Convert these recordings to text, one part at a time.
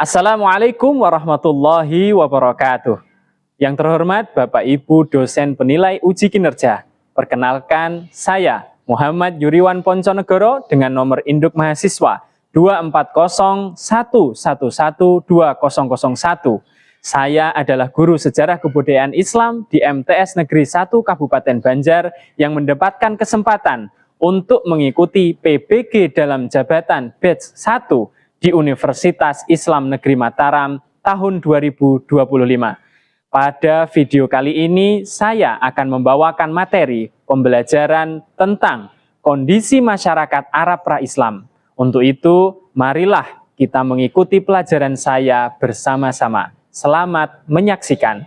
Assalamualaikum warahmatullahi wabarakatuh. Yang terhormat Bapak Ibu dosen penilai uji kinerja. Perkenalkan saya Muhammad Yuriwan Ponconegoro dengan nomor induk mahasiswa 24011112001. Saya adalah guru sejarah kebudayaan Islam di MTS Negeri 1 Kabupaten Banjar yang mendapatkan kesempatan untuk mengikuti PBG dalam jabatan batch 1 di Universitas Islam Negeri Mataram tahun 2025. Pada video kali ini saya akan membawakan materi pembelajaran tentang kondisi masyarakat Arab pra-Islam. Untuk itu, marilah kita mengikuti pelajaran saya bersama-sama. Selamat menyaksikan.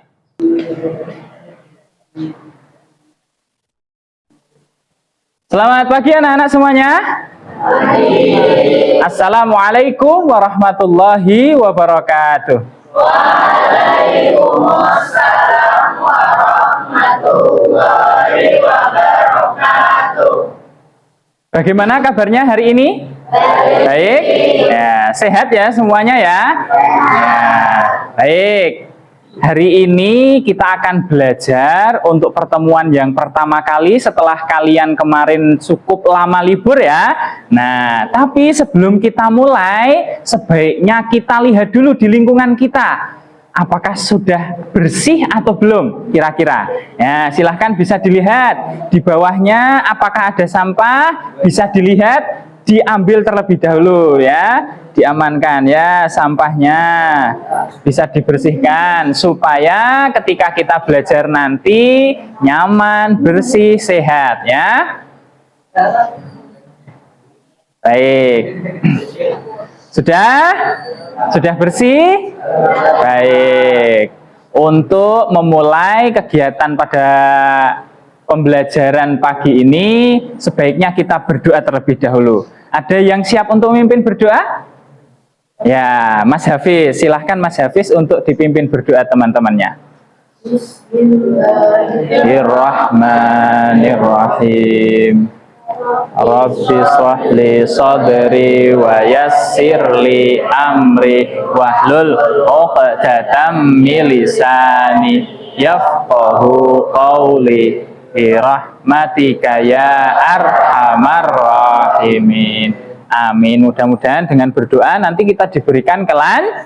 Selamat pagi anak-anak semuanya. Assalamualaikum warahmatullahi wabarakatuh. Waalaikumsalam warahmatullahi wabarakatuh. Bagaimana kabarnya hari ini? Baik. Ya, sehat ya semuanya ya. Ya, baik. Hari ini kita akan belajar untuk pertemuan yang pertama kali setelah kalian kemarin cukup lama libur ya. Nah, tapi sebelum kita mulai, sebaiknya kita lihat dulu di lingkungan kita. Apakah sudah bersih atau belum kira-kira? Ya, silahkan bisa dilihat. Di bawahnya apakah ada sampah? Bisa dilihat, diambil terlebih dahulu ya. Diamankan ya sampahnya, bisa dibersihkan supaya ketika kita belajar nanti nyaman, bersih, sehat ya. Baik. Sudah bersih? Baik. Untuk memulai kegiatan pada pembelajaran pagi ini sebaiknya kita berdoa terlebih dahulu. Ada yang siap untuk memimpin berdoa? Ya, Mas Hafiz, silahkan Mas Hafiz untuk dipimpin berdoa teman-temannya. Bismillahirrahmanirrahim. Rabbi shrahli sadri wa yassirli amri wahlul 'uqdatam min lisani yafqahu qawli bi rahmatika ya arhamar rahimin. Amin. Mudah-mudahan dengan berdoa nanti kita diberikan kelancaran.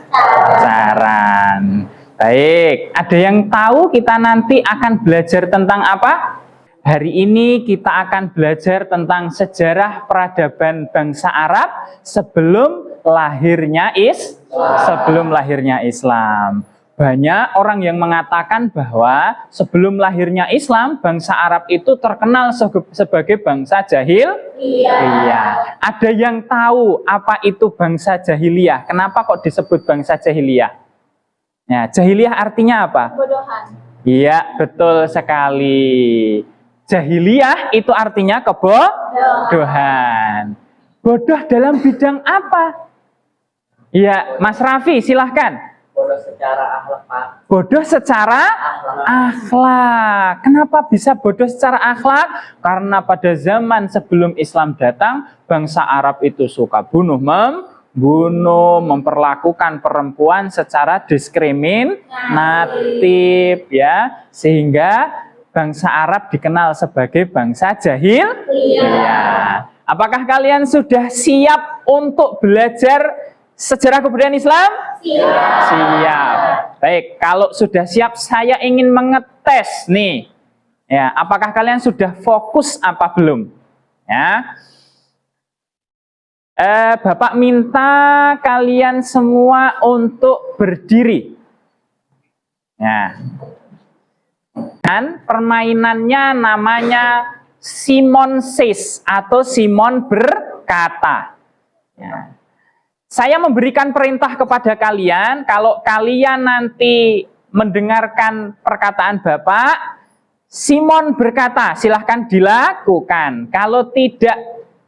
Baik, ada yang tahu kita nanti akan belajar tentang apa? Hari ini kita akan belajar tentang sejarah peradaban bangsa Arab sebelum lahirnya Islam. Banyak orang yang mengatakan bahwa sebelum lahirnya Islam, bangsa Arab itu terkenal sebagai bangsa jahiliyah. Ada yang tahu apa itu bangsa jahiliyah? Kenapa kok disebut bangsa jahiliyah? Ya, jahiliyah artinya apa? Kebodohan. Iya, betul sekali. Jahiliyah itu artinya kebodohan. Bodoh dalam bidang apa? Iya, Mas Raffi, silahkan. Bodoh secara akhlak, Pak. Bodoh secara akhlak. Kenapa bisa bodoh secara akhlak? Karena pada zaman sebelum Islam datang, bangsa Arab itu suka membunuh, memperlakukan perempuan secara diskriminatif ya, sehingga bangsa Arab dikenal sebagai bangsa jahiliyah. Apakah kalian sudah siap untuk belajar sejarah kebudayaan Islam? Siap. Baik, kalau sudah siap saya ingin mengetes nih. Ya, apakah kalian sudah fokus apa belum? Ya. Bapak minta kalian semua untuk berdiri. Ya. Dan permainannya namanya Simon Says atau Simon berkata. Ya. Saya memberikan perintah kepada kalian, kalau kalian nanti mendengarkan perkataan Bapak, Simon berkata, silahkan dilakukan. Kalau tidak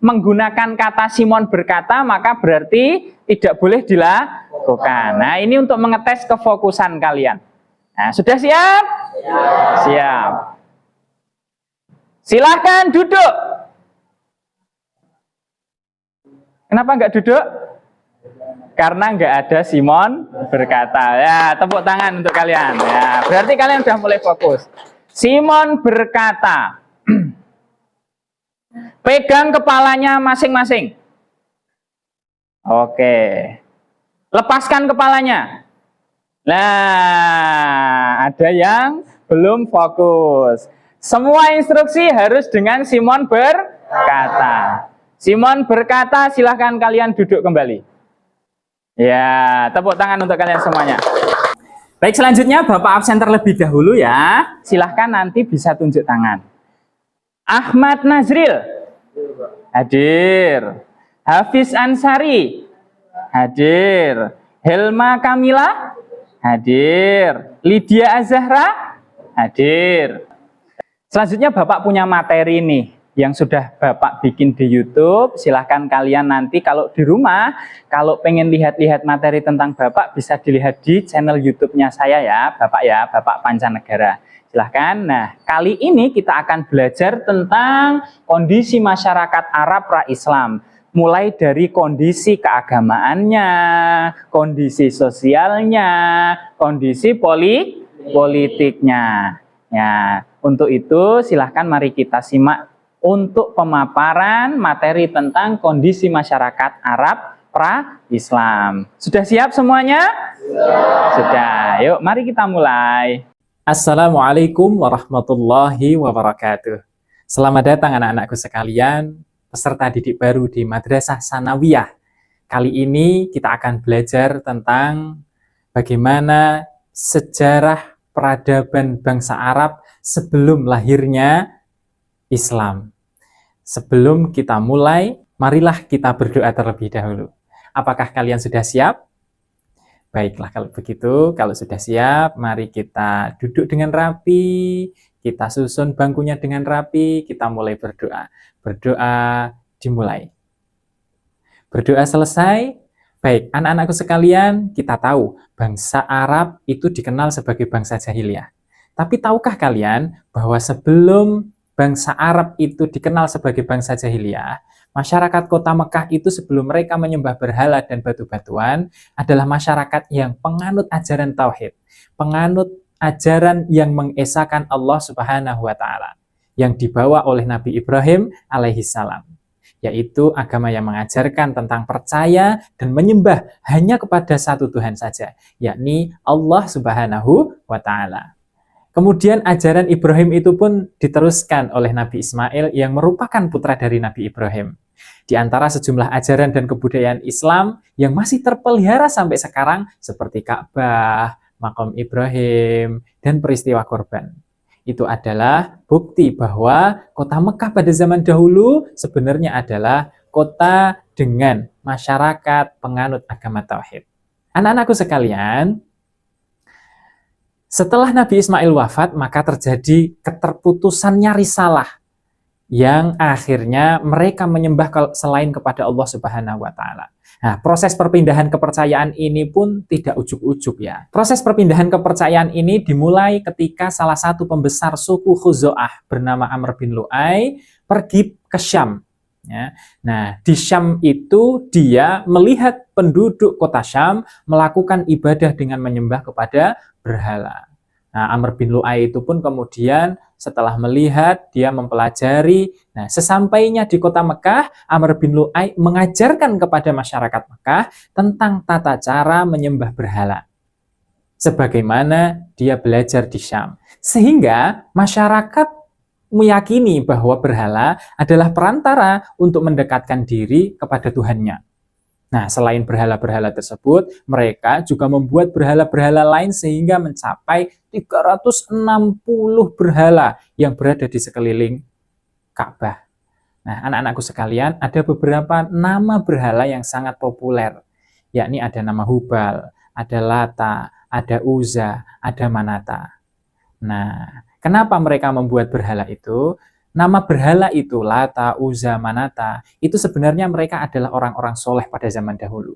menggunakan kata Simon berkata, maka berarti tidak boleh dilakukan. Nah, ini untuk mengetes kefokusan kalian. Nah, sudah siap? Siap. Silahkan duduk. Kenapa nggak duduk? Karena nggak ada Simon berkata. Ya, tepuk tangan untuk kalian. Ya, berarti kalian sudah mulai fokus. Simon berkata, pegang kepalanya masing-masing. Oke. Lepaskan kepalanya. Nah, ada yang belum fokus. Semua instruksi harus dengan Simon berkata. Simon berkata, silahkan kalian duduk kembali. Ya, tepuk tangan untuk kalian semuanya. Baik, selanjutnya Bapak absen terlebih dahulu ya. Silahkan nanti bisa tunjuk tangan. Ahmad Nazril. Hadir. Hafiz Ansari. Hadir. Helma Kamila. Hadir. Lydia Azahra. Hadir. Selanjutnya Bapak punya materi nih yang sudah Bapak bikin di YouTube. Silahkan kalian nanti kalau di rumah, kalau pengen lihat-lihat materi tentang Bapak, bisa dilihat di channel YouTube-nya saya ya, Bapak Pancanegara. Silahkan. Nah, kali ini kita akan belajar tentang kondisi masyarakat Arab pra-Islam. Mulai dari kondisi keagamaannya, kondisi sosialnya, kondisi politiknya. Ya, untuk itu silahkan mari kita simak untuk pemaparan materi tentang kondisi masyarakat Arab pra-Islam. Sudah siap semuanya? Sudah. Yuk, mari kita mulai. Assalamualaikum warahmatullahi wabarakatuh. Selamat datang anak-anakku sekalian, peserta didik baru di Madrasah Sanawiyah. Kali ini kita akan belajar tentang bagaimana sejarah peradaban bangsa Arab sebelum lahirnya Islam. Sebelum kita mulai, marilah kita berdoa terlebih dahulu. Apakah kalian sudah siap? Baiklah, kalau begitu, kalau sudah siap, mari kita duduk dengan rapi, kita susun bangkunya dengan rapi, kita mulai berdoa. Berdoa dimulai. Berdoa selesai. Baik, anak-anakku sekalian, kita tahu bangsa Arab itu dikenal sebagai bangsa jahiliyah. Tapi tahukah kalian bahwa sebelum bangsa Arab itu dikenal sebagai bangsa jahiliyah, masyarakat kota Mekah itu sebelum mereka menyembah berhala dan batu-batuan adalah masyarakat yang penganut ajaran tauhid, penganut ajaran yang mengesahkan Allah Subhanahu wa taala yang dibawa oleh Nabi Ibrahim alaihi salam, yaitu agama yang mengajarkan tentang percaya dan menyembah hanya kepada satu Tuhan saja, yakni Allah Subhanahu wa taala. Kemudian ajaran Ibrahim itu pun diteruskan oleh Nabi Ismail yang merupakan putra dari Nabi Ibrahim. Di antara sejumlah ajaran dan kebudayaan Islam yang masih terpelihara sampai sekarang seperti Ka'bah, Maqam Ibrahim, dan peristiwa korban. Itu adalah bukti bahwa kota Mekah pada zaman dahulu sebenarnya adalah kota dengan masyarakat penganut agama tauhid. Anak-anakku sekalian, setelah Nabi Ismail wafat, maka terjadi keterputusannya risalah yang akhirnya mereka menyembah selain kepada Allah Subhanahu wa taala. Nah, proses perpindahan kepercayaan ini pun tidak ujuk-ujuk ya. Proses perpindahan kepercayaan ini dimulai ketika salah satu pembesar suku Khuzo'ah bernama Amr bin Lu'ay pergi ke Syam. Ya. Nah, di Syam itu dia melihat penduduk kota Syam melakukan ibadah dengan menyembah kepada berhala. Nah, Amr bin Lu'ay itu pun kemudian setelah melihat, dia mempelajari. Nah, sesampainya di kota Mekah, Amr bin Lu'ay mengajarkan kepada masyarakat Mekah tentang tata cara menyembah berhala, sebagaimana dia belajar di Syam. Sehingga masyarakat meyakini bahwa berhala adalah perantara untuk mendekatkan diri kepada Tuhannya. Nah, selain berhala-berhala tersebut, mereka juga membuat berhala-berhala lain sehingga mencapai 360 berhala yang berada di sekeliling Ka'bah. Nah, anak-anakku sekalian, ada beberapa nama berhala yang sangat populer, yakni ada nama Hubal, ada Lata, ada Uzza, ada Manata. Nah, kenapa mereka membuat berhala itu? Nama berhala itu, Lata, Uzza, Manata, itu sebenarnya mereka adalah orang-orang soleh pada zaman dahulu.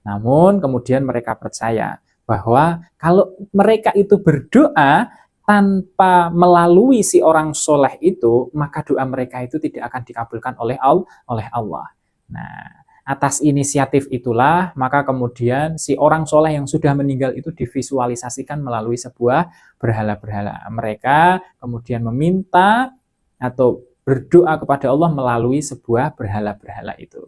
Namun kemudian mereka percaya bahwa kalau mereka itu berdoa tanpa melalui si orang soleh itu, maka doa mereka itu tidak akan dikabulkan oleh Allah. Nah, Atas inisiatif itulah, maka kemudian si orang soleh yang sudah meninggal itu divisualisasikan melalui sebuah berhala-berhala. Mereka kemudian meminta atau berdoa kepada Allah melalui sebuah berhala-berhala itu.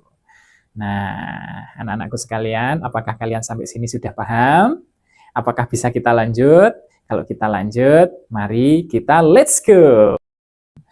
Nah, anak-anakku sekalian, apakah kalian sampai sini sudah paham? Apakah bisa kita lanjut? Kalau kita lanjut, mari kita let's go!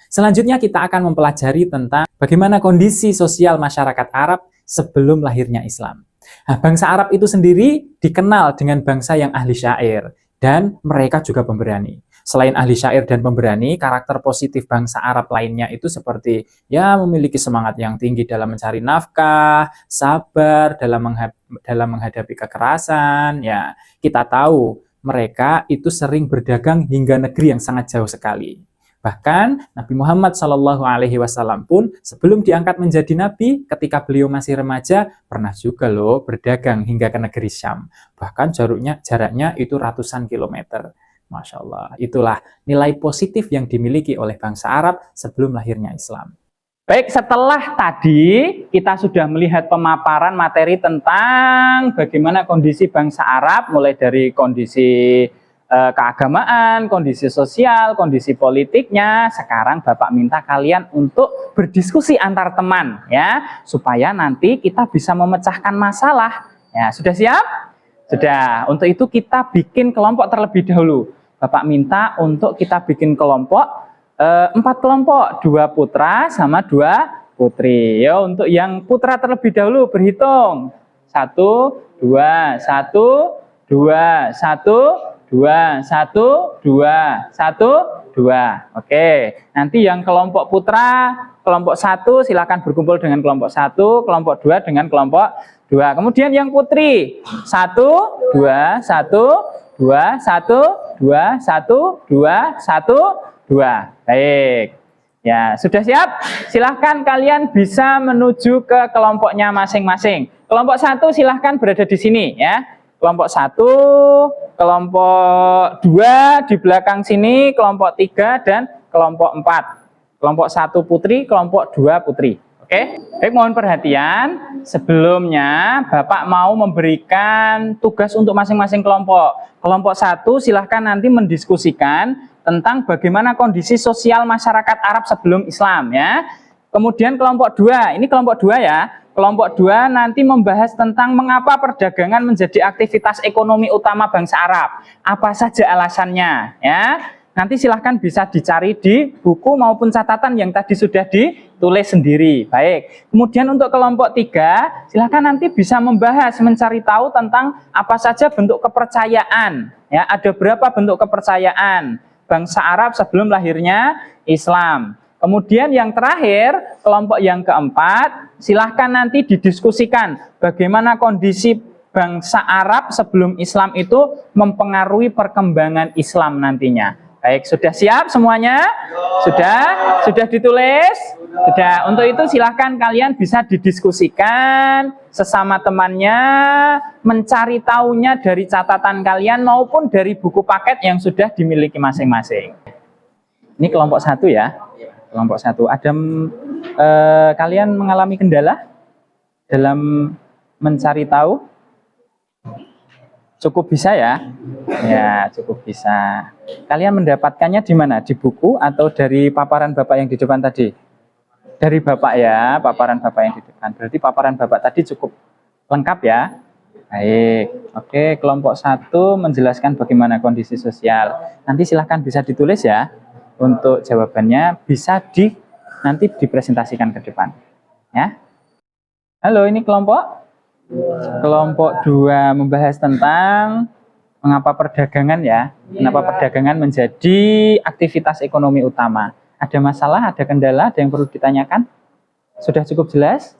Selanjutnya kita akan mempelajari tentang bagaimana kondisi sosial masyarakat Arab sebelum lahirnya Islam. Nah, bangsa Arab itu sendiri dikenal dengan bangsa yang ahli syair dan mereka juga pemberani. Selain ahli syair dan pemberani, karakter positif bangsa Arab lainnya itu seperti ya memiliki semangat yang tinggi dalam mencari nafkah, sabar dalam menghadapi kekerasan. Ya, kita tahu mereka itu sering berdagang hingga negeri yang sangat jauh sekali. Bahkan Nabi Muhammad SAW pun sebelum diangkat menjadi Nabi, ketika beliau masih remaja, pernah juga loh berdagang hingga ke negeri Syam. Bahkan jaraknya itu ratusan kilometer. Masya Allah, itulah nilai positif yang dimiliki oleh bangsa Arab sebelum lahirnya Islam. Baik, setelah tadi kita sudah melihat pemaparan materi tentang bagaimana kondisi bangsa Arab, mulai dari kondisi keagamaan, kondisi sosial, kondisi politiknya. Sekarang Bapak minta kalian untuk berdiskusi antar teman ya, supaya nanti kita bisa memecahkan masalah. Ya, sudah siap? Sudah. Untuk itu kita bikin kelompok terlebih dahulu. Bapak minta untuk kita bikin kelompok 4 kelompok, 2 putra sama 2 putri. Ya, untuk yang putra terlebih dahulu berhitung. 1 2 1 2 1 2, 1, 2, 1, 2. Oke, nanti yang kelompok putra, kelompok 1 silakan berkumpul dengan kelompok 1, kelompok 2 dengan kelompok 2. Kemudian yang putri, 1, 2, 1, 2, 1, 2, 1, 2, 1, 2. Baik. Ya, sudah siap? Silahkan kalian bisa menuju ke kelompoknya masing-masing. Kelompok 1 silahkan berada di sini ya. Kelompok 1, kelompok 2 di belakang sini, kelompok 3 dan kelompok 4. Kelompok 1 putri, kelompok 2 putri. Oke? Baik, mohon perhatian. Sebelumnya Bapak mau memberikan tugas untuk masing-masing kelompok. Kelompok 1 silahkan nanti mendiskusikan tentang bagaimana kondisi sosial masyarakat Arab sebelum Islam ya. Kemudian kelompok 2, ini kelompok 2 ya. Kelompok 2 nanti membahas tentang mengapa perdagangan menjadi aktivitas ekonomi utama bangsa Arab. Apa saja alasannya ya. Nanti silahkan bisa dicari di buku maupun catatan yang tadi sudah ditulis sendiri. Baik. Kemudian untuk kelompok 3, silahkan nanti bisa membahas, mencari tahu tentang apa saja bentuk kepercayaan. Ya, ada berapa bentuk kepercayaan bangsa Arab sebelum lahirnya Islam. Kemudian yang terakhir, kelompok yang keempat, silahkan nanti didiskusikan bagaimana kondisi bangsa Arab sebelum Islam itu mempengaruhi perkembangan Islam nantinya. Baik, sudah siap semuanya? Sudah? Sudah ditulis? Sudah. Untuk itu silahkan kalian bisa didiskusikan sesama temannya, mencari tahunya dari catatan kalian maupun dari buku paket yang sudah dimiliki masing-masing. Ini kelompok 1 ya. Kelompok 1. Ada kalian mengalami kendala dalam mencari tahu? Cukup bisa ya? Ya, cukup bisa. Kalian mendapatkannya di mana? Di buku atau dari paparan Bapak yang di depan tadi? Dari Bapak ya, paparan Bapak yang di depan. Berarti paparan Bapak tadi cukup lengkap ya? Baik. Oke, kelompok 1 menjelaskan bagaimana kondisi sosial. Nanti silahkan bisa ditulis ya. Untuk jawabannya bisa nanti dipresentasikan ke depan. Ya. Halo, ini kelompok 2 membahas tentang mengapa perdagangan ya. Kenapa perdagangan menjadi aktivitas ekonomi utama. Ada masalah, ada kendala, ada yang perlu ditanyakan? Sudah cukup jelas?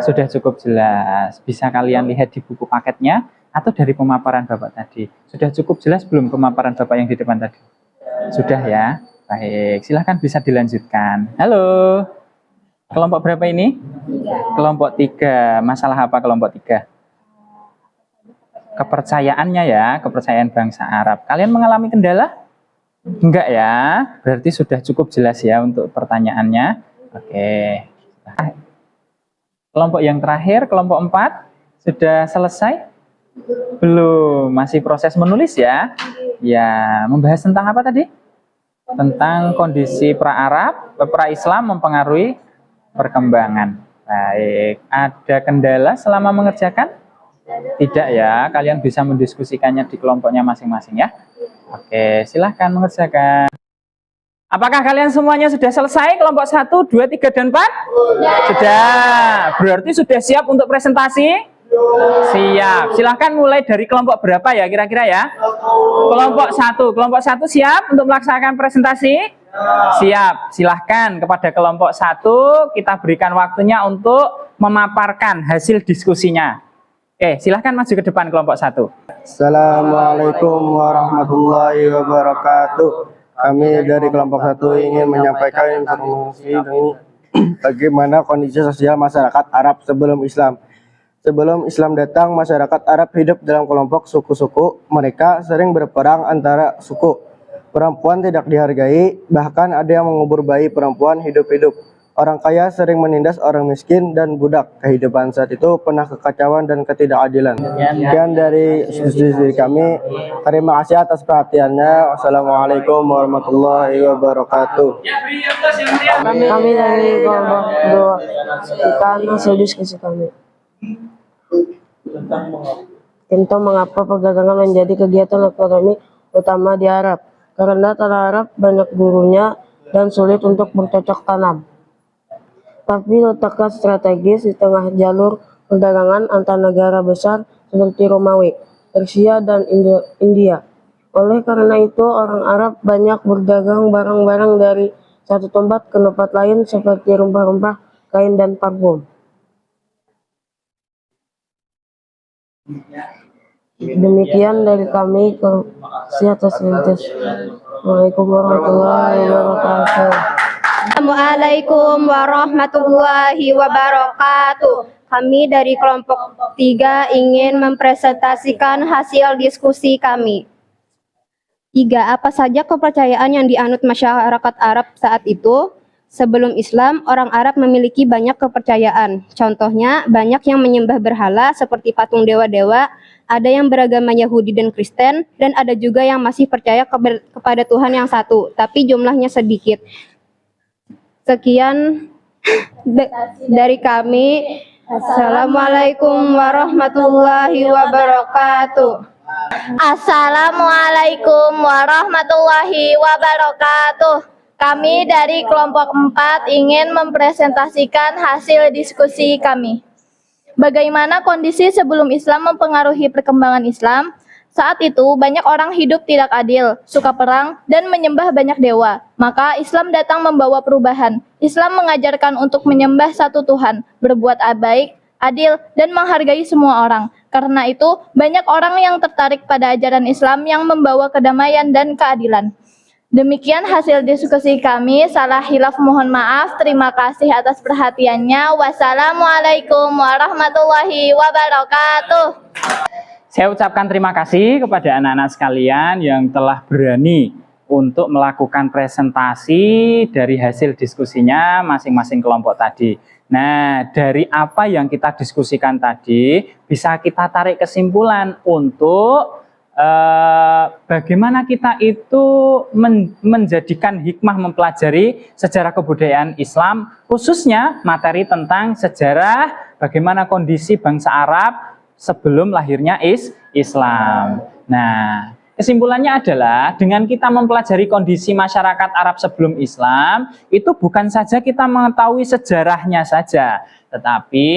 Sudah cukup jelas. Bisa kalian lihat di buku paketnya atau dari pemaparan Bapak tadi. Sudah cukup jelas belum pemaparan Bapak yang di depan tadi? Sudah ya? Baik, silahkan bisa dilanjutkan. Halo, kelompok berapa ini? 3. Kelompok 3. Masalah apa kelompok 3? Kepercayaannya ya, kepercayaan bangsa Arab. Kalian mengalami kendala? Enggak ya, berarti sudah cukup jelas ya untuk pertanyaannya. Oke. Kelompok yang terakhir, kelompok 4, sudah selesai? Belum, masih proses menulis ya. Ya, membahas tentang apa tadi? Tentang kondisi pra-Arab, pra-Islam mempengaruhi perkembangan. Baik, ada kendala selama mengerjakan? Tidak ya, kalian bisa mendiskusikannya di kelompoknya masing-masing ya. Oke, silahkan mengerjakan. Apakah kalian semuanya sudah selesai kelompok 1, 2, 3, dan 4? Sudah. Berarti sudah siap untuk presentasi? Siap. Silahkan mulai dari kelompok berapa ya kira-kira ya? Kelompok 1. Kelompok 1 siap untuk melaksanakan presentasi? Siap. Silahkan kepada kelompok 1 kita berikan waktunya untuk memaparkan hasil diskusinya. Silahkan maju ke depan kelompok 1. Assalamualaikum warahmatullahi wabarakatuh. Kami dari kelompok 1 ingin menyampaikan informasi bagaimana kondisi sosial masyarakat Arab sebelum Islam. Sebelum Islam datang, masyarakat Arab hidup dalam kelompok suku-suku. Mereka sering berperang antara suku. Perempuan tidak dihargai, bahkan ada yang mengubur bayi perempuan hidup-hidup. Orang kaya sering menindas orang miskin dan budak. Kehidupan saat itu penuh kekacauan dan ketidakadilan. Sekian dari diskusi kami. Terima kasih atas perhatiannya. Wassalamualaikum warahmatullahi wabarakatuh. Kami dari kelompok 2 kita hasil diskusi kami tentang mengapa perdagangan menjadi kegiatan ekonomi utama di Arab. Karena tanah Arab banyak gurunya dan sulit untuk bercocok tanam. Tapi letaknya strategis di tengah jalur perdagangan antar negara besar seperti Romawi, Persia, dan India. Oleh karena itu, orang Arab banyak berdagang barang-barang dari satu tempat ke tempat lain seperti rempah-rempah, kain, dan parfum. Demikian dari kami. Atas lintas. Assalamualaikum warahmatullahi wabarakatuh. Assalamualaikum warahmatullahi wabarakatuh. Kami dari kelompok 3 ingin mempresentasikan hasil diskusi kami. 3. Apa saja kepercayaan yang dianut masyarakat Arab saat itu? Sebelum Islam, orang Arab memiliki banyak kepercayaan. Contohnya, banyak yang menyembah berhala seperti patung dewa-dewa, ada yang beragama Yahudi dan Kristen, dan ada juga yang masih percaya kepada Tuhan yang satu, tapi jumlahnya sedikit. Sekian dari kami. Assalamualaikum warahmatullahi wabarakatuh. Assalamualaikum warahmatullahi wabarakatuh. Kami dari kelompok 4 ingin mempresentasikan hasil diskusi kami. Bagaimana kondisi sebelum Islam mempengaruhi perkembangan Islam? Saat itu banyak orang hidup tidak adil, suka perang, dan menyembah banyak dewa. Maka Islam datang membawa perubahan. Islam mengajarkan untuk menyembah satu Tuhan, berbuat baik, adil, dan menghargai semua orang. Karena itu banyak orang yang tertarik pada ajaran Islam yang membawa kedamaian dan keadilan. Demikian hasil diskusi kami. Salah hilaf mohon maaf. Terima kasih atas perhatiannya. Wassalamualaikum warahmatullahi wabarakatuh. Saya ucapkan terima kasih kepada anak-anak sekalian yang telah berani untuk melakukan presentasi dari hasil diskusinya masing-masing kelompok tadi. Nah, dari apa yang kita diskusikan tadi, bisa kita tarik kesimpulan untuk bagaimana kita itu menjadikan hikmah mempelajari sejarah kebudayaan Islam, khususnya materi tentang sejarah bagaimana kondisi bangsa Arab sebelum lahirnya Islam. Nah, kesimpulannya adalah dengan kita mempelajari kondisi masyarakat Arab sebelum Islam, itu bukan saja kita mengetahui sejarahnya saja, tetapi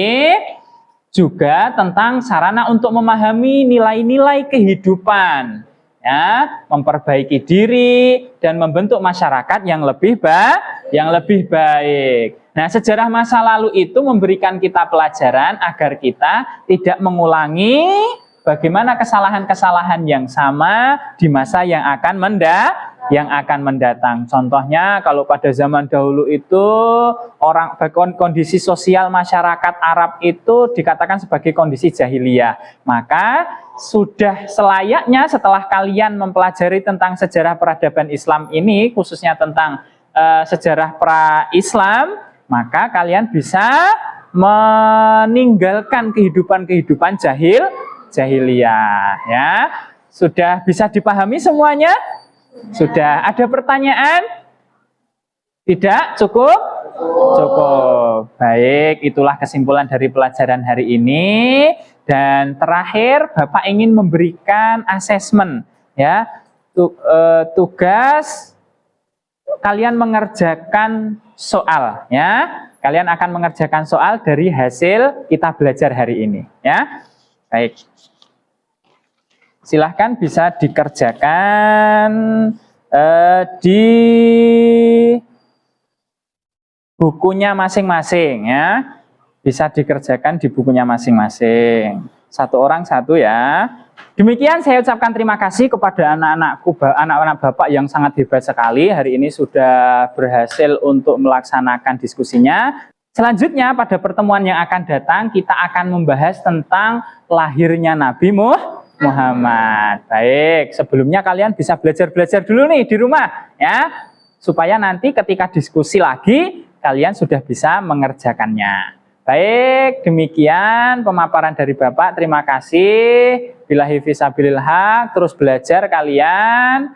juga tentang sarana untuk memahami nilai-nilai kehidupan, ya, memperbaiki diri dan membentuk masyarakat yang lebih baik. Nah, sejarah masa lalu itu memberikan kita pelajaran agar kita tidak mengulangi bagaimana kesalahan-kesalahan yang sama di masa yang akan mendatang. Contohnya kalau pada zaman dahulu itu kondisi sosial masyarakat Arab itu dikatakan sebagai kondisi jahiliyah. Maka sudah selayaknya setelah kalian mempelajari tentang sejarah peradaban Islam ini, khususnya tentang sejarah pra-Islam, maka kalian bisa meninggalkan kehidupan jahiliyah ya. Sudah bisa dipahami semuanya? Sudah. Ada pertanyaan? Tidak? Cukup? Cukup. Baik, itulah kesimpulan dari pelajaran hari ini. Dan terakhir, Bapak ingin memberikan asesmen ya. Tugas kalian mengerjakan soal ya. Kalian akan mengerjakan soal dari hasil kita belajar hari ini ya. Baik. Silahkan bisa dikerjakan di bukunya masing-masing ya. Bisa dikerjakan di bukunya masing-masing. Satu orang satu ya. Demikian saya ucapkan terima kasih kepada anak-anakku, anak-anak Bapak yang sangat hebat sekali. Hari ini sudah berhasil untuk melaksanakan diskusinya. Selanjutnya pada pertemuan yang akan datang kita akan membahas tentang lahirnya Nabi Muhammad. Baik, sebelumnya kalian bisa belajar-belajar dulu nih di rumah ya. Supaya nanti ketika diskusi lagi kalian sudah bisa mengerjakannya. Baik, demikian pemaparan dari Bapak. Terima kasih. Billahi fisabilil haq. Terus belajar kalian.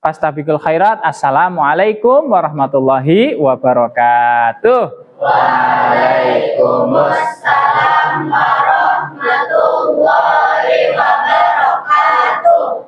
Fastabiqul khairat. Assalamualaikum warahmatullahi wabarakatuh. Waalaikumsalam warahmatullahi wabarakatuh.